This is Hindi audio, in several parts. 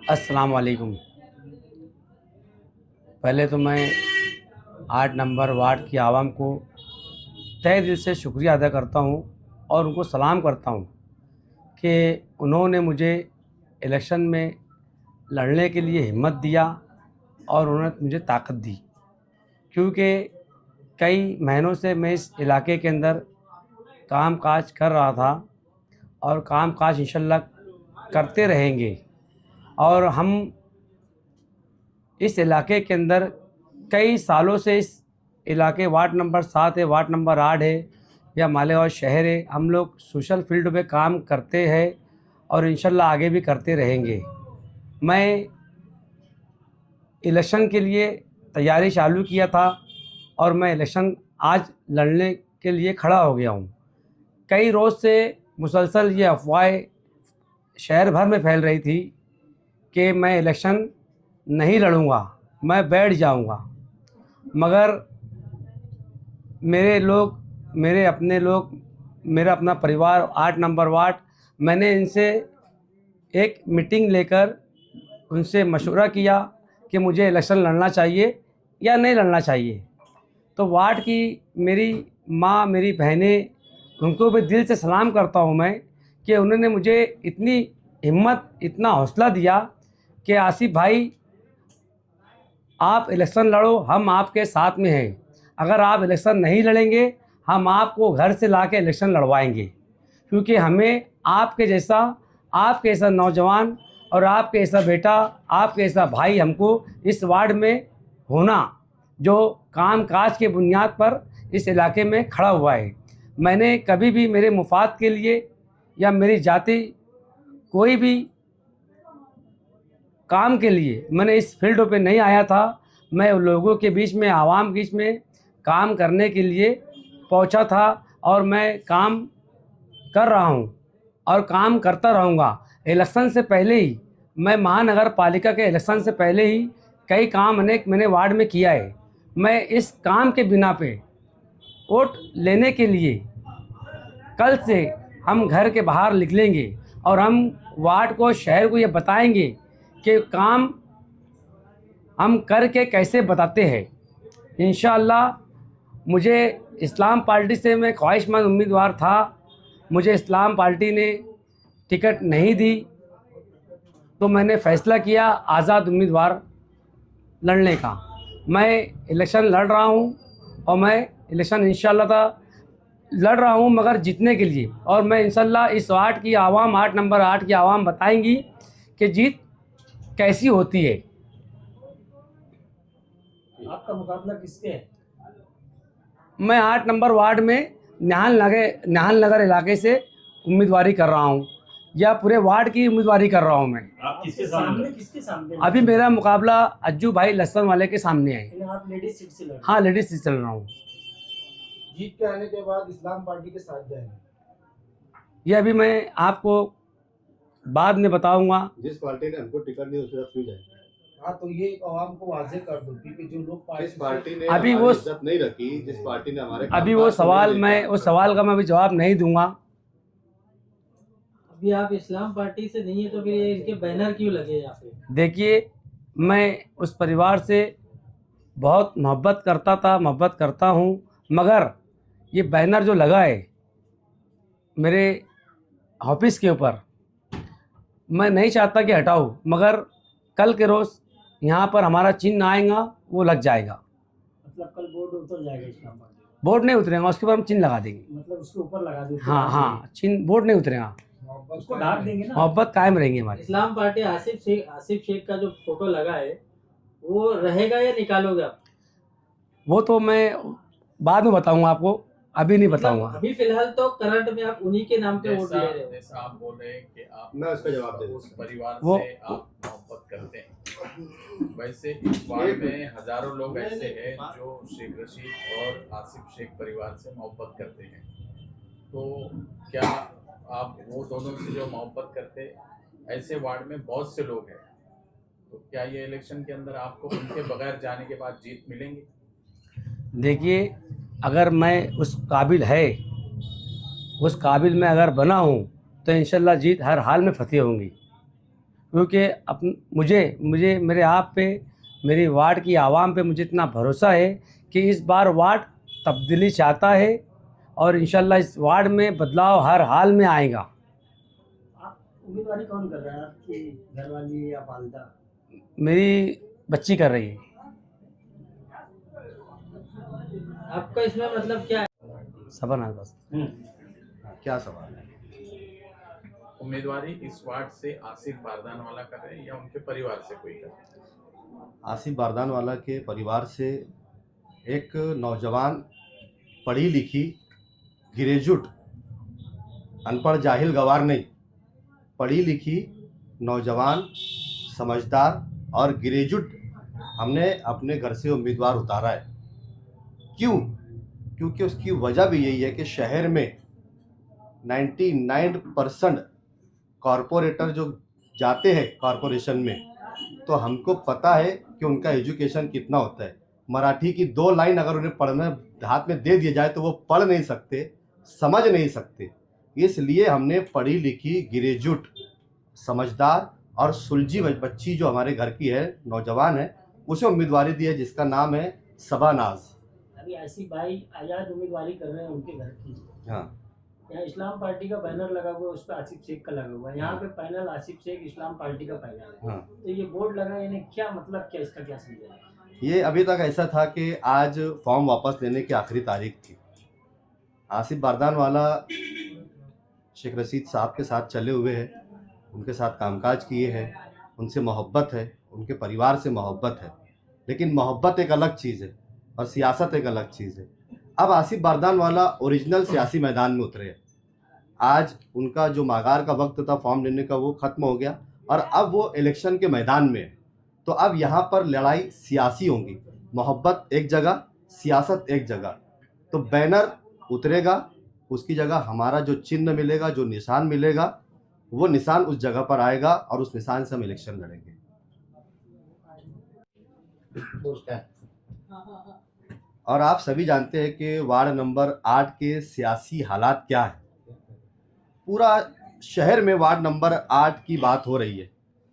अस्सलाम वालेकुम। पहले तो मैं 8 नंबर वार्ड की आवाम को तहे दिल से शुक्रिया अदा करता हूँ और उनको सलाम करता हूँ कि उन्होंने मुझे इलेक्शन में लड़ने के लिए हिम्मत दिया और उन्होंने मुझे ताकत दी, क्योंकि कई महीनों से मैं इस इलाके के अंदर काम काज कर रहा था और काम काज इंशाल्लाह करते रहेंगे। और हम इस इलाके के अंदर कई सालों से इस इलाके वार्ड नंबर 7 है, वार्ड नंबर 8 है या मालेगाँव शहर है, हम लोग सोशल फील्ड पे काम करते हैं और इंशाल्लाह आगे भी करते रहेंगे। मैं इलेक्शन के लिए तैयारी चालू किया था और मैं इलेक्शन आज लड़ने के लिए खड़ा हो गया हूँ। कई रोज़ से मुसलसल ये अफवाहें शहर भर में फैल रही थी कि मैं इलेक्शन नहीं लड़ूंगा, मैं बैठ जाऊंगा, मगर मेरे लोग, मेरे अपने लोग, मेरा अपना परिवार 8 नंबर वार्ड, मैंने इनसे एक मीटिंग लेकर उनसे मशवरा किया कि मुझे इलेक्शन लड़ना चाहिए या नहीं लड़ना चाहिए। तो वार्ड की मेरी माँ, मेरी बहनें, उनको भी दिल से सलाम करता हूँ मैं कि उन्होंने मुझे इतनी हिम्मत, इतना हौसला दिया कि आसिफ भाई आप इलेक्शन लड़ो, हम आपके साथ में हैं। अगर आप इलेक्शन नहीं लड़ेंगे, हम आपको घर से ला के इलेक्शन लड़वाएंगे, क्योंकि हमें आपके जैसा नौजवान और आपके ऐसा बेटा, आपके ऐसा भाई हमको इस वार्ड में होना, जो काम काज के बुनियाद पर इस इलाके में खड़ा हुआ है। मैंने कभी भी मेरे मुफाद के लिए या मेरी जाति कोई भी काम के लिए मैंने इस फील्ड पे नहीं आया था। मैं लोगों के बीच में, आवाम के बीच में काम करने के लिए पहुंचा था और मैं काम कर रहा हूं और काम करता रहूंगा। इलेक्शन से पहले ही, मैं महानगर पालिका के इलेक्शन से पहले ही कई काम अनेक मैंने वार्ड में किया है। मैं इस काम के बिना पे वोट लेने के लिए कल से हम घर के बाहर निकलेंगे और हम वार्ड को, शहर को ये बताएंगे कि काम हम करके कैसे बताते हैं। इंशाअल्लाह मुझे इस्लाम पार्टी से मैं ख्वाहिशमंद उम्मीदवार था, मुझे इस्लाम पार्टी ने टिकट नहीं दी, तो मैंने फ़ैसला किया आज़ाद उम्मीदवार लड़ने का। मैं इलेक्शन लड़ रहा हूँ और मैं इलेक्शन इंशाअल्लाह लड़ रहा हूँ, मगर जीतने के लिए। और मैं इंशाअल्लाह इस वार्ड की आवाम, 8 नंबर 8 की आवाम बताएंगी कि जीत कैसी होती है। आपका मुकाबला किसके है? मैं 8 नंबर वार्ड में निहाल नगर इलाके से उम्मीदवारी कर रहा हूँ, या पूरे वार्ड की उम्मीदवारी कर रहा हूँ मैं। आप किसके सामने? अभी मेरा मुकाबला अज्जू भाई लहसन वाले के सामने है। आप लेडीज सीट से लड़ रहे हैं? हाँ, लेडीज सीट से लड़ रहा हूँ। जीत के आने के बाद इस्लाम पार्टी के साथ जाएंगे? ये अभी मैं आपको बाद में बताऊंगा। जिस पार्टी ने हमको टिकट नहीं उसके साथ क्यों जाएंगे? हाँ, तो ये आवाम को वाजे कर दो, क्योंकि जो लोग जिस पार्टी ने अभी हमारी वो इज्जत नहीं रखी, जिस पार्टी ने हमारे अभी वो सवाल का मैं अभी जवाब नहीं दूंगा। अभी आप इस्लाम पार्टी से नहीं है तो फिर ये इनके बैनर क्यों लगे यहाँ पे? देखिए, मैं उस परिवार से बहुत मोहब्बत करता था, मोहब्बत करता हूँ, मगर ये बैनर जो लगा है मेरे ऑफिस के ऊपर, मैं नहीं चाहता कि हटाऊँ, मगर कल के रोज़ यहाँ पर हमारा चिन्ह आएगा, वो लग जाएगा। मतलब कल बोर्ड उतर जाएगा इस्लाम पार्टी? बोर्ड नहीं उतरेगा, उसके ऊपर हम चिन्ह लगा देंगे। मतलब उसके ऊपर लगा दो? हाँ हाँ, चिन्ह, बोर्ड नहीं उतरेगा, उसको ढाक देंगे ना? मोहब्बत कायम रहेंगी हमारी। इस्लाम पार्टी आसिफ शेख का जो फोटो लगा है वो रहेगा या निकालोगे आप? वो तो मैं बाद में बताऊंगा आपको, अभी नहीं बताऊंगा। अभी फिलहाल तो करंट में आप उन्हीं के नाम पे वोट ले रहे हो। जैसा आप बोल रहे हैं कि आप, मैं उसका जवाब दे उस परिवार वो- से आप मोहब्बत करते हैं, वैसे इस वार्ड में हजारों लोग ऐसे हैं जो शेख रशीद और आसिफ शेख परिवार से मोहब्बत करते हैं। तो क्या आप वो दोनों से जो मोहब्बत करते, ऐसे वार्ड में बहुत से लोग हैं, तो क्या ये इलेक्शन के अंदर आपको उनके बगैर जाने के बाद जीत मिलेंगी? देखिए, अगर मैं उस काबिल में अगर बना हूँ तो इंशाल्लाह जीत हर हाल में फतेह होंगी। क्योंकि मुझे मुझे मेरे आप पे, मेरी वार्ड की आवाम पे मुझे इतना भरोसा है कि इस बार वार्ड तब्दीली चाहता है और इंशाल्लाह इस वार्ड में बदलाव हर हाल में आएगा। आप उम्मीदवारी कौन कर रहा है, आपकी घरवाली या वालदा? मेरी बच्ची कर रही है। आपका इसमें मतलब क्या है? सबरनाज बस। क्या सवाल है? उम्मीदवारी इस वार्ड से आसिफ बारदान वाला कर रहे हैं या उनके परिवार से कोई कर रहे हैं? आसिफ बारदान वाला के परिवार से एक नौजवान, पढ़ी लिखी, ग्रेजुएट, अनपढ़ जाहिल गवार नहीं, पढ़ी लिखी नौजवान, समझदार और ग्रेजुएट हमने अपने घर से उम्मीदवार उतारा है। क्यों? क्योंकि उसकी वजह भी यही है कि शहर में 99% कॉरपोरेटर जो जाते हैं कॉरपोरेशन में, तो हमको पता है कि उनका एजुकेशन कितना होता है। मराठी की 2 लाइन अगर उन्हें पढ़ना हाथ में दे दिया जाए तो वो पढ़ नहीं सकते, समझ नहीं सकते। इसलिए हमने पढ़ी लिखी, ग्रेजुएट, समझदार और सुलझी बच्ची जो हमारे घर की है, नौजवान है, उसे उम्मीदवारी दी है, जिसका नाम है शबानाज। अभी आसिफ भाई आज़ाद उम्मीदवारी कर रहे हैं उनके घर की। हाँ, यहाँ इस्लाम पार्टी का बैनर लगा हुआ है, उस पर आसिफ शेख का लगा हुआ है। यहाँ पे पैनल आसिफ शेख इस्लाम पार्टी का पैनल है। हाँ। तो ये बोर्ड लगा, यानी क्या मतलब, क्या इसका क्या समझा? ये अभी तक ऐसा था कि आज फॉर्म वापस लेने की आखिरी तारीख थी। आसिफ बारदान वाला शेख रशीद साहब के साथ चले हुए हैं, उनके साथ कामकाज किए हैं, उनसे मोहब्बत है, उनके परिवार से मोहब्बत है। लेकिन मोहब्बत एक अलग चीज़ है और सियासत एक अलग चीज़ है। अब आसिफ बारदान वाला ओरिजिनल सियासी मैदान में उतरे हैं। आज उनका जो मागार का वक्त था फॉर्म लेने का, वो ख़त्म हो गया और अब वो इलेक्शन के मैदान में है। तो अब यहाँ पर लड़ाई सियासी होगी। मोहब्बत एक जगह, सियासत एक जगह। तो बैनर उतरेगा, उसकी जगह हमारा जो चिन्ह मिलेगा, जो निशान मिलेगा, वो निशान उस जगह पर आएगा और उस निशान से हम इलेक्शन लड़ेंगे। और आप सभी जानते हैं कि वार्ड नंबर 8 के सियासी हालात क्या है। पूरा शहर में वार्ड नंबर 8 की बात हो रही है।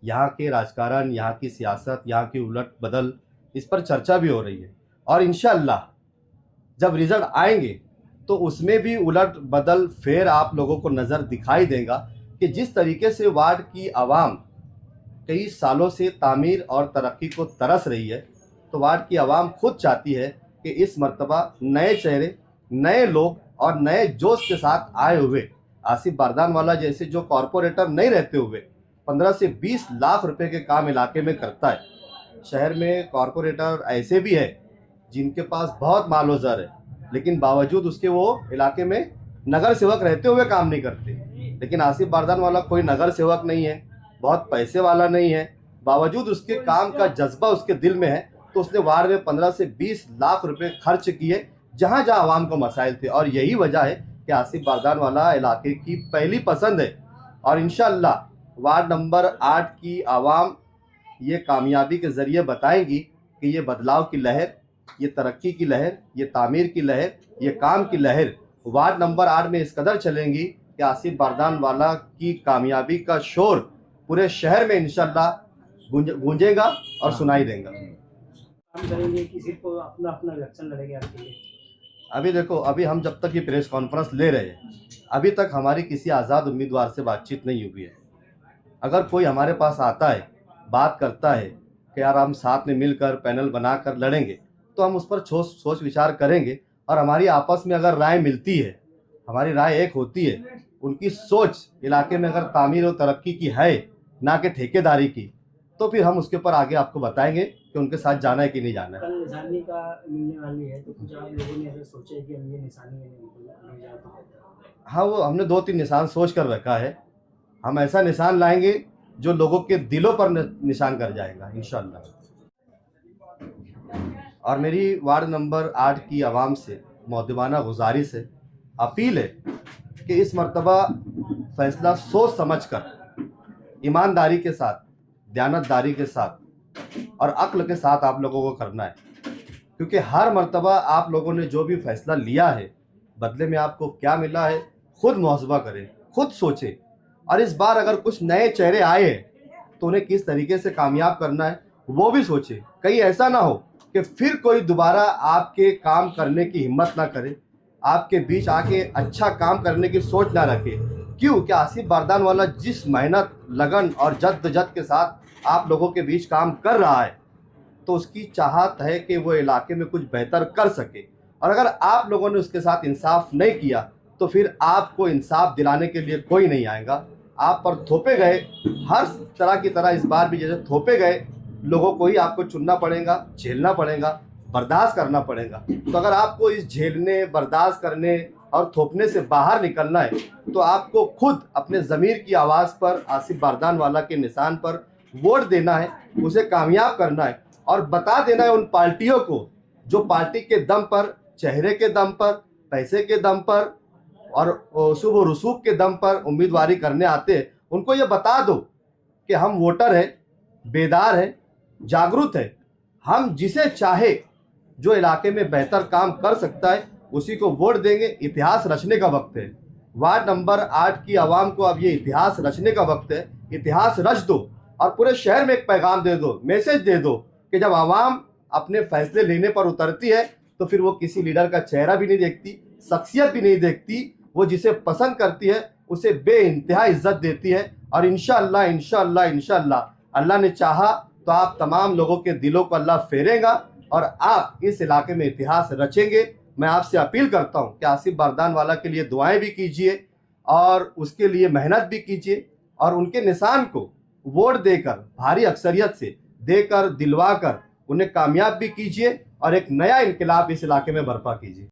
यहाँ के राजकारण, यहाँ की सियासत, यहाँ की उलट बदल, इस पर चर्चा भी हो रही है। और इंशाअल्लाह जब रिजल्ट आएंगे तो उसमें भी उलट बदल फिर आप लोगों को नज़र दिखाई देगा कि जिस तरीके से वार्ड की आवाम कई सालों से तामीर और तरक्की को तरस रही है, तो वार्ड की आवाम खुद चाहती है कि इस मर्तबा नए चेहरे, नए लोग और नए जोश के साथ आए हुए आसिफ बारदान वाला जैसे जो कॉरपोरेटर नहीं रहते हुए 15 से 20 लाख रुपए के काम इलाके में करता है। शहर में कॉरपोरेटर ऐसे भी है जिनके पास बहुत माल व ज़र है, लेकिन बावजूद उसके वो इलाके में नगर सेवक रहते हुए काम नहीं करते। लेकिन आसिफ बारदान वाला कोई नगर सेवक नहीं है, बहुत पैसे वाला नहीं है, बावजूद उसके काम का जज्बा उसके दिल में है। तो उसने वार्ड में 15 से 20 लाख रुपए खर्च किए जहाँ जहाँ आवाम को मसाइल थे। और यही वजह है कि आसिफ बारदान वाला इलाके की पहली पसंद है। और इंशाअल्लाह वार्ड नंबर 8 की आवाम ये कामयाबी के ज़रिए बताएगी कि ये बदलाव की लहर, ये तरक्की की लहर, ये तामीर की लहर, ये काम की लहर वार्ड नंबर 8 में इस कदर चलेंगी कि आसिफ बारदान वाला की कामयाबी का शोर पूरे शहर में इंशाअल्लाह गूंजेगा और सुनाई देगा। काम करेंगे कि सिर्फ अपना अपना इलेक्शन लड़ेंगे आपके लिए? अभी देखो, अभी हम जब तक ये प्रेस कॉन्फ्रेंस ले रहे हैं, अभी तक हमारी किसी आज़ाद उम्मीदवार से बातचीत नहीं हुई है। अगर कोई हमारे पास आता है, बात करता है कि यार हम साथ में मिलकर पैनल बनाकर लड़ेंगे, तो हम उस पर सोच विचार करेंगे। और हमारी आपस में अगर राय मिलती है, हमारी राय एक होती है, उनकी सोच इलाके में अगर तामीर और तरक्की की है, ना कि ठेकेदारी की, तो फिर हम उसके ऊपर आगे आपको बताएंगे कि उनके साथ जाना है कि नहीं जाना है। कल निशानी का मिलने वाली है, तो कुछ आप लोगों ने ऐसा सोचा है कि हम ये निशानी ले जाते हैं? हाँ, वो हमने 2-3 निशान सोच कर रखा है। हम ऐसा निशान लाएंगे जो लोगों के दिलों पर निशान कर जाएगा इंशाअल्लाह। और मेरी वार्ड नंबर 8 की आवाम से मुअद्दिबाना गुजारिश है, अपील है कि इस मर्तबा फैसला सोच समझकर, ईमानदारी के साथ, दयानतदारी के साथ और अक्ल के साथ आप लोगों को करना है। क्योंकि हर मर्तबा आप लोगों ने जो भी फैसला लिया है, बदले में आपको क्या मिला है, खुद मुहासबा करें, खुद सोचें। और इस बार अगर कुछ नए चेहरे आए तो उन्हें किस तरीके से कामयाब करना है वो भी सोचे। कहीं ऐसा ना हो कि फिर कोई दोबारा आपके काम करने की हिम्मत ना करे, आपके बीच आके अच्छा काम करने की सोच ना रखे। क्यों? कि आसिफ बारदानवाला जिस मेहनत, लगन और जद्दोजहद के साथ आप लोगों के बीच काम कर रहा है, तो उसकी चाहत है कि वो इलाके में कुछ बेहतर कर सके। और अगर आप लोगों ने उसके साथ इंसाफ नहीं किया तो फिर आपको इंसाफ दिलाने के लिए कोई नहीं आएगा। आप पर थोपे गए, हर तरह की तरह इस बार भी जैसे थोपे गए लोगों को ही आपको चुनना पड़ेगा, झेलना पड़ेगा, बर्दाश्त करना पड़ेगा। तो अगर आपको इस झेलने, बर्दाश्त करने और थोपने से बाहर निकलना है तो आपको खुद अपने ज़मीर की आवाज़ पर, आसिफ बारदानवाला के निशान पर वोट देना है, उसे कामयाब करना है और बता देना है उन पार्टियों को जो पार्टी के दम पर, चेहरे के दम पर, पैसे के दम पर और शुभ रसूख के दम पर उम्मीदवारी करने आते हैं। उनको ये बता दो कि हम वोटर हैं, बेदार हैं, जागरूक हैं। हम जिसे चाहे जो इलाके में बेहतर काम कर सकता है उसी को वोट देंगे। इतिहास रचने का वक्त है। वार्ड नंबर 8 की आवाम को अब ये इतिहास रचने का वक्त है। इतिहास रच दो और पूरे शहर में एक पैगाम दे दो, मैसेज दे दो कि जब आवाम अपने फैसले लेने पर उतरती है तो फिर वो किसी लीडर का चेहरा भी नहीं देखती, शख्सियत भी नहीं देखती। वो जिसे पसंद करती है उसे बेइंतहा इज्जत देती है। और इंशाअल्लाह इंशाअल्लाह इंशाअल्लाह अल्लाह ने चाहा तो आप तमाम लोगों के दिलों को अल्लाह फेरेगा और आप इस इलाके में इतिहास रचेंगे। मैं आपसे अपील करता हूं कि आसिफ बारदानवाला के लिए दुआएं भी कीजिए और उसके लिए मेहनत भी कीजिए और उनके निशान को वोट देकर, भारी अक्सरियत से देकर, दिलवा कर उन्हें कामयाब भी कीजिए और एक नया इनकलाब इस इलाके में बर्पा कीजिए।